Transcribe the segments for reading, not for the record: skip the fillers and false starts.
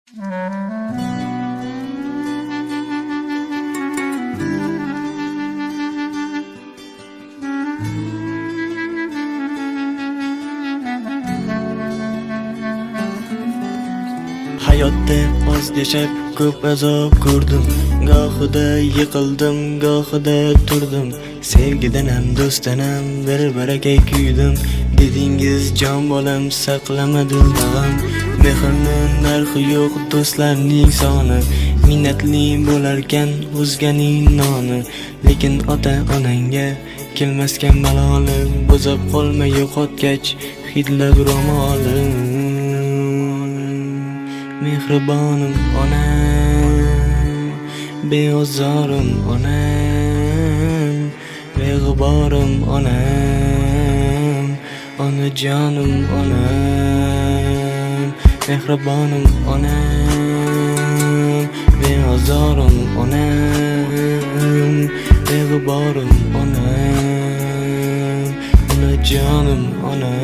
Hayotda oz yashab ko'p azob ko'rdim. Gohida yiqildim, gohida turdim. Sevgidan ham do'stdan ham bir barakay kuydim. Dedingiz jon bolam saqlama dildan. Mehrning narxi yo'q, do'stlarning soni. Minnatli bo'larkan o'zganing noni. Lekin ota-onangga kelmaskan malolim. Bo'zab qolma yo'qotgach hidlab ro'molim. Mehribonim onam, beozorim onam, beg'uborim onam, onajonim onam. Mehribonim onam, beozorim onam, beg'uborim onam, onajonim onam.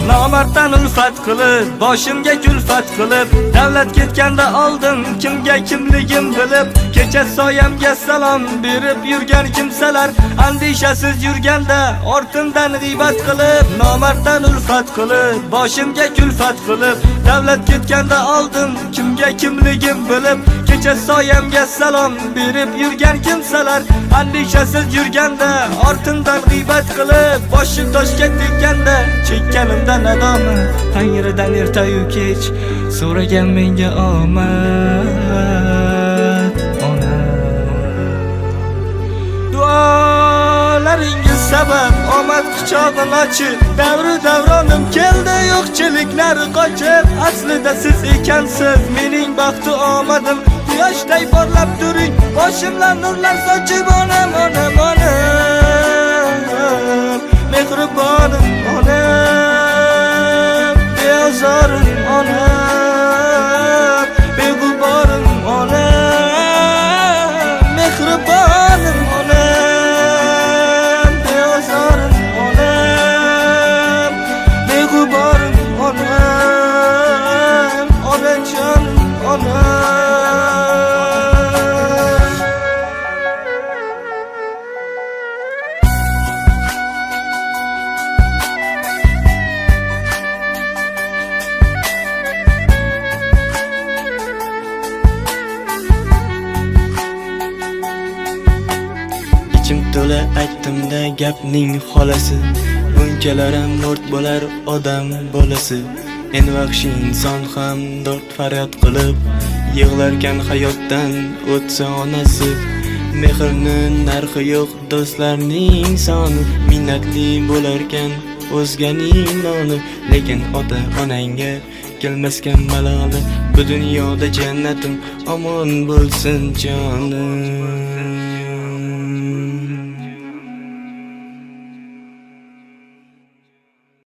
Nomarddan ulfat qilib, boshimga kulfat qilib, davlat ketganda oldim kimga kimligim bilib, kecha soyamga salom berib yurgan kimsalar andishasiz yurganda ortimdan g'iybat qilib. Nomarddan ulfat qilib, boshimga kulfat qilib, davlat ketganda oldim kimga kimligim bilib, kecha soyamga salom berib yurgan kimsalar andishasiz yurganda ortimdan g'iybat qilib. Boshi toshga tegganda chekkanimda nadomat, Tangridan ertayu kech so'ragan menga omad. Ona duolaringiz sabab omad quchog'ini ochib, davru davronim keldi yo'qchiliklar qochib. Aslida siz ekansiz mening baxtu omadim, quyoshday porlab turing, boshimdan nurlar sochib. Onam, onam, onam, mehribonim onam, beozorim onam, beg'uborim onam. Mehribonim onam, beozorim onam, beg'uborim onam, onajonim onam. Ichim to'la aytdim-da gapning xolasi. Bunchalarim mo'rt bo'lar odam bolasi. En vahshiy inson ham dard faryod qilib yig'larkan hayotdan o'tsa onasi. Mehrning narxi yo'q, do'stlarning soni. Minnatli bo'larkan o'zganing noni. Lekin ota-onangga kelmaskan maloli. Bu dunyoda jannatim omon bo'lsin jonim.